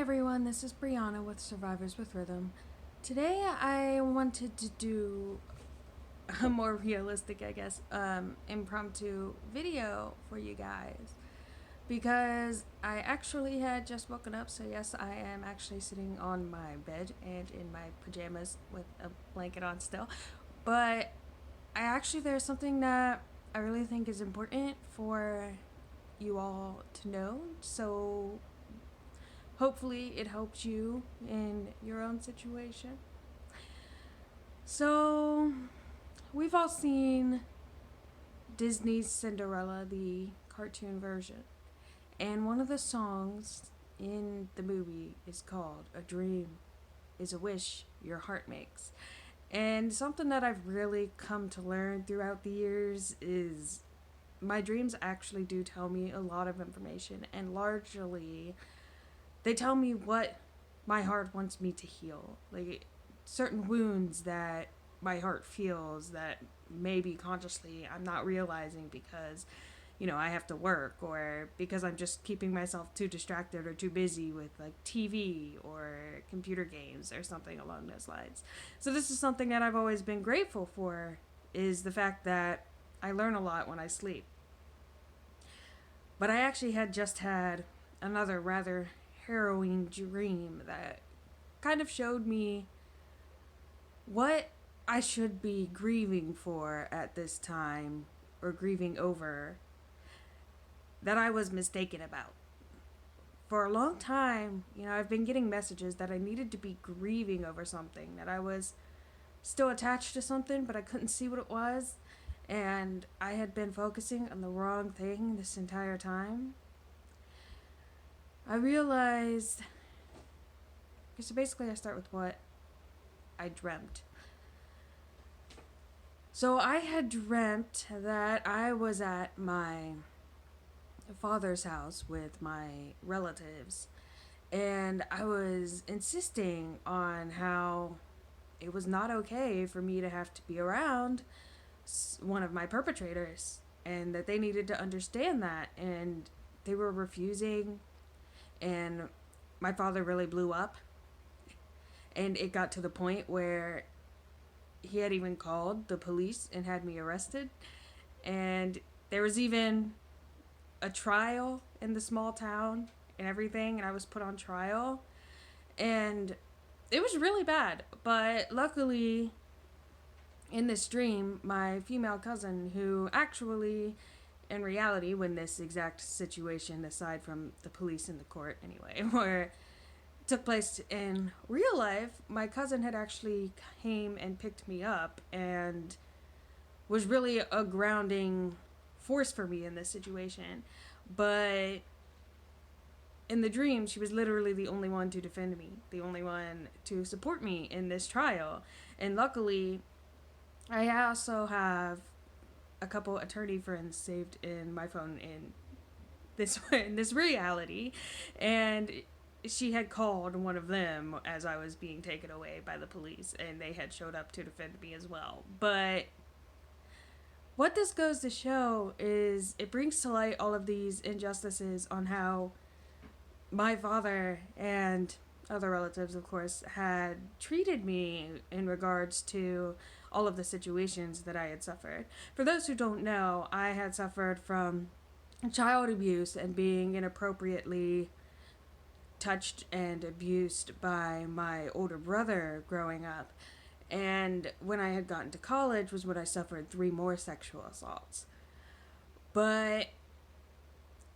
everyone, this is Brianna with Survivors with Rhythm. Today I wanted to do a more realistic, impromptu video for you guys because I actually had just woken up, so yes, I am actually sitting on my bed and in my pajamas with a blanket on still. But there's something that I really think is important for you all to know, so hopefully it helps you in your own situation. So, we've all seen Disney's Cinderella, the cartoon version. And one of the songs in the movie is called A Dream is a Wish Your Heart Makes. And something that I've really come to learn throughout the years is my dreams actually do tell me a lot of information, and largely they tell me what my heart wants me to heal. Like certain wounds that my heart feels that maybe consciously I'm not realizing because, I have to work, or because I'm just keeping myself too distracted or too busy with like TV or computer games or something along those lines. So this is something that I've always been grateful for, is the fact that I learn a lot when I sleep. But I actually had just had another rather harrowing dream that kind of showed me what I should be grieving for at this time, or grieving over, that I was mistaken about. For a long time, I've been getting messages that I needed to be grieving over something, that I was still attached to something, but I couldn't see what it was, and I had been focusing on the wrong thing this entire time. I realized. So basically, I start with what I dreamt. So I had dreamt that I was at my father's house with my relatives, and I was insisting on how it was not okay for me to have to be around one of my perpetrators, and that they needed to understand that, and they were refusing. And my father really blew up, and it got to the point where he had even called the police and had me arrested. And there was even a trial in the small town and everything, and I was put on trial. And it was really bad. But luckily, in this dream, my female cousin, who actually, in reality, when this exact situation, aside from the police and the court anyway, where took place in real life, my cousin had actually came and picked me up and was really a grounding force for me in this situation. But in the dream, she was literally the only one to defend me, the only one to support me in this trial. And luckily, I also have a couple attorney friends saved in my phone in this reality, and she had called one of them as I was being taken away by the police, and they had showed up to defend me as well. But what this goes to show is it brings to light all of these injustices on how my father and other relatives, of course, had treated me in regards to all of the situations that I had suffered. For those who don't know, I had suffered from child abuse and being inappropriately touched and abused by my older brother growing up. And when I had gotten to college was when I suffered 3 more sexual assaults. But,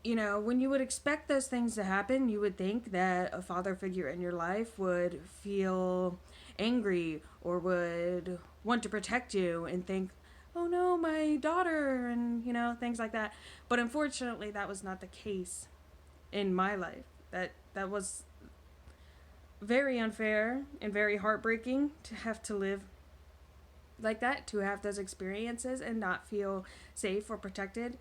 when you would expect those things to happen, you would think that a father figure in your life would feel angry or would want to protect you and think, oh no, my daughter, and, things like that. But unfortunately, that was not the case in my life. That was very unfair and very heartbreaking to have to live like that, to have those experiences and not feel safe or protected.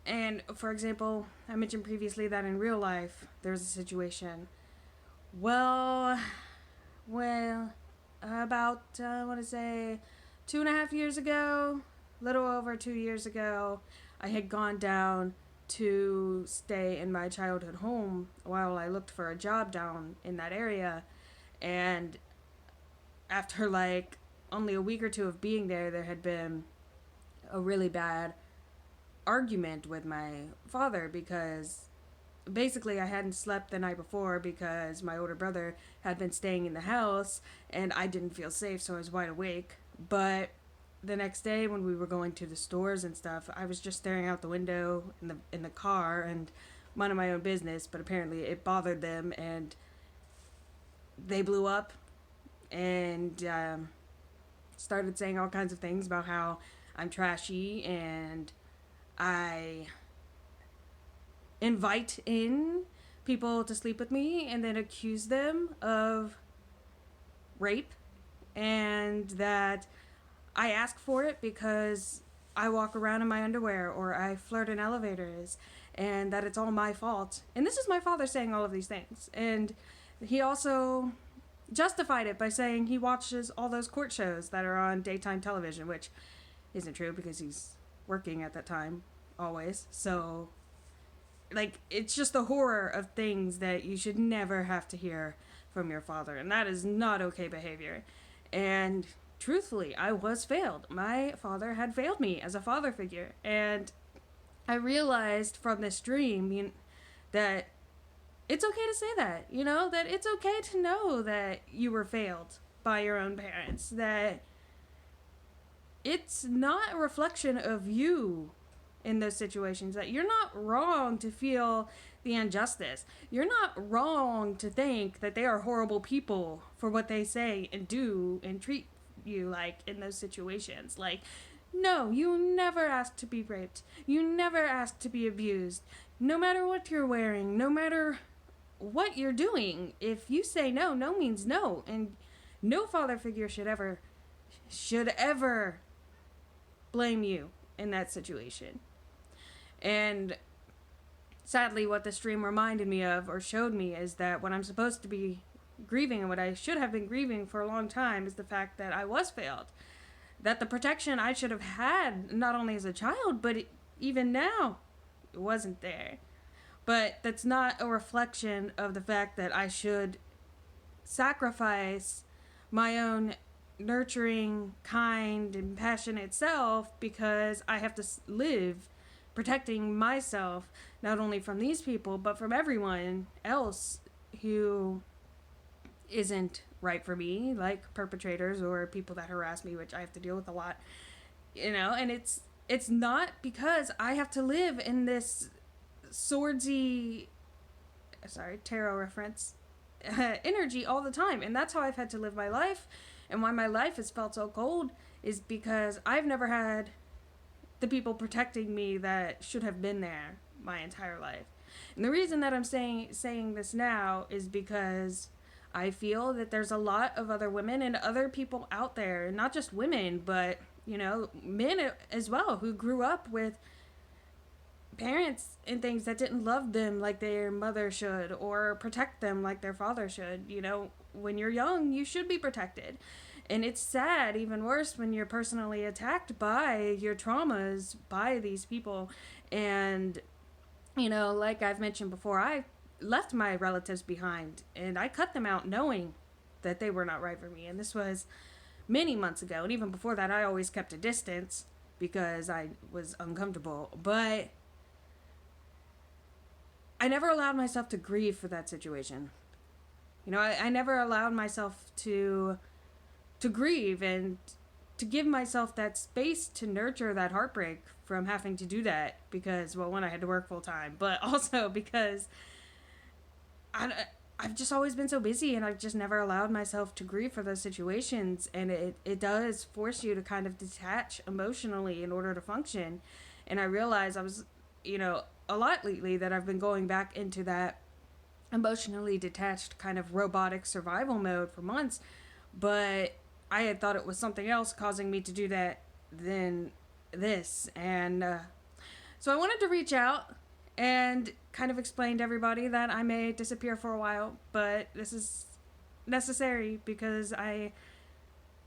And for example, I mentioned previously that in real life there was a situation. Well, about I want to say 2.5 years ago, little over 2 years ago, I had gone down to stay in my childhood home while I looked for a job down in that area. And after like only a week or two of being there, there had been a really bad argument with my father because basically I hadn't slept the night before because my older brother had been staying in the house and I didn't feel safe, so I was wide awake. But the next day when we were going to the stores and stuff, I was just staring out the window in the car and minding my own business, but apparently it bothered them and they blew up and started saying all kinds of things about how I'm trashy and I invite in people to sleep with me and then accuse them of rape, and that I ask for it because I walk around in my underwear or I flirt in elevators, and that it's all my fault. And this is my father saying all of these things. And he also justified it by saying he watches all those court shows that are on daytime television, which isn't true because he's working at that time always. So like, it's just the horror of things that you should never have to hear from your father, and that is not okay behavior. And truthfully, I was failed. My father had failed me as a father figure, and I realized from this dream that it's okay to say that, that it's okay to know that you were failed by your own parents, that it's not a reflection of you in those situations, that you're not wrong to feel the injustice. You're not wrong to think that they are horrible people for what they say and do and treat you like in those situations. Like, no, you never asked to be raped. You never asked to be abused. No matter what you're wearing, no matter what you're doing, if you say no, no means no. And no father figure should ever blame you in that situation. And sadly, what this dream reminded me of or showed me is that what I'm supposed to be grieving and what I should have been grieving for a long time is the fact that I was failed. That the protection I should have had, not only as a child, but even now, it wasn't there. But that's not a reflection of the fact that I should sacrifice my own nurturing, kind, and passionate self because I have to live protecting myself, not only from these people, but from everyone else who isn't right for me, like perpetrators or people that harass me, which I have to deal with a lot, and it's not because I have to live in this swordsy, tarot reference, energy all the time. And that's how I've had to live my life. And why my life has felt so cold is because I've never had the people protecting me that should have been there my entire life. And the reason that I'm saying this now is because I feel that there's a lot of other women and other people out there, not just women, but, men as well, who grew up with parents and things that didn't love them like their mother should or protect them like their father should. When you're young, you should be protected. And it's sad, even worse, when you're personally attacked by your traumas by these people. And, like I've mentioned before, I left my relatives behind and I cut them out knowing that they were not right for me. And this was many months ago. And even before that, I always kept a distance because I was uncomfortable. But I never allowed myself to grieve for that situation. I never allowed myself to grieve and to give myself that space to nurture that heartbreak from having to do that because, well, one, I had to work full time, but also because I've just always been so busy and I've just never allowed myself to grieve for those situations. And it does force you to kind of detach emotionally in order to function. And I realized I was, a lot lately that I've been going back into that emotionally detached kind of robotic survival mode for months. But I had thought it was something else causing me to do that than this. And so I wanted to reach out and kind of explain to everybody that I may disappear for a while, but this is necessary because I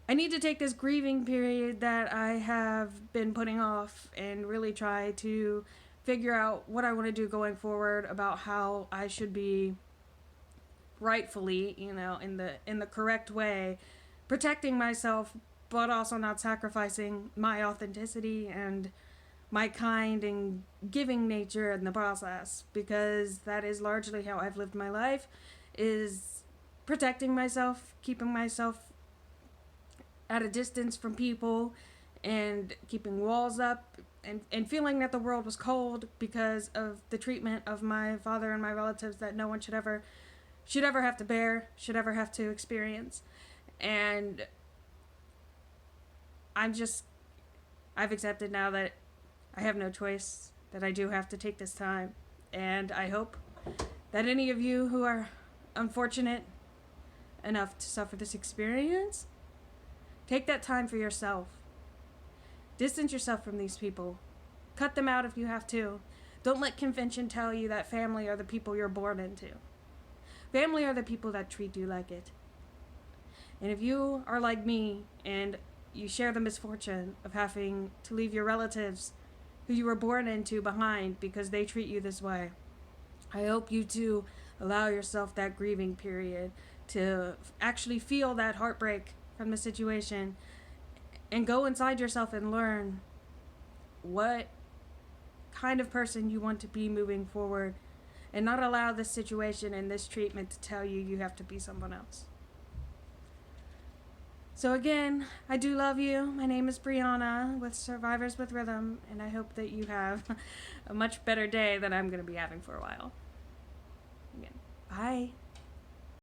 need to take this grieving period that I have been putting off and really try to figure out what I want to do going forward, about how I should be rightfully, in the correct way, protecting myself, but also not sacrificing my authenticity and my kind and giving nature in the process, because that is largely how I've lived my life, is protecting myself, keeping myself at a distance from people, and keeping walls up, and feeling that the world was cold because of the treatment of my father and my relatives that no one should ever have to bear, should ever have to experience. And I've accepted now that I have no choice, that I do have to take this time. And I hope that any of you who are unfortunate enough to suffer this experience, take that time for yourself. Distance yourself from these people. Cut them out if you have to. Don't let convention tell you that family are the people you're born into. Family are the people that treat you like it. And if you are like me and you share the misfortune of having to leave your relatives who you were born into behind because they treat you this way, I hope you too allow yourself that grieving period to actually feel that heartbreak from the situation and go inside yourself and learn what kind of person you want to be moving forward, and not allow this situation and this treatment to tell you you have to be someone else. So again, I do love you. My name is Brianna with Survivors with Rhythm, and I hope that you have a much better day than I'm going to be having for a while. Again, bye.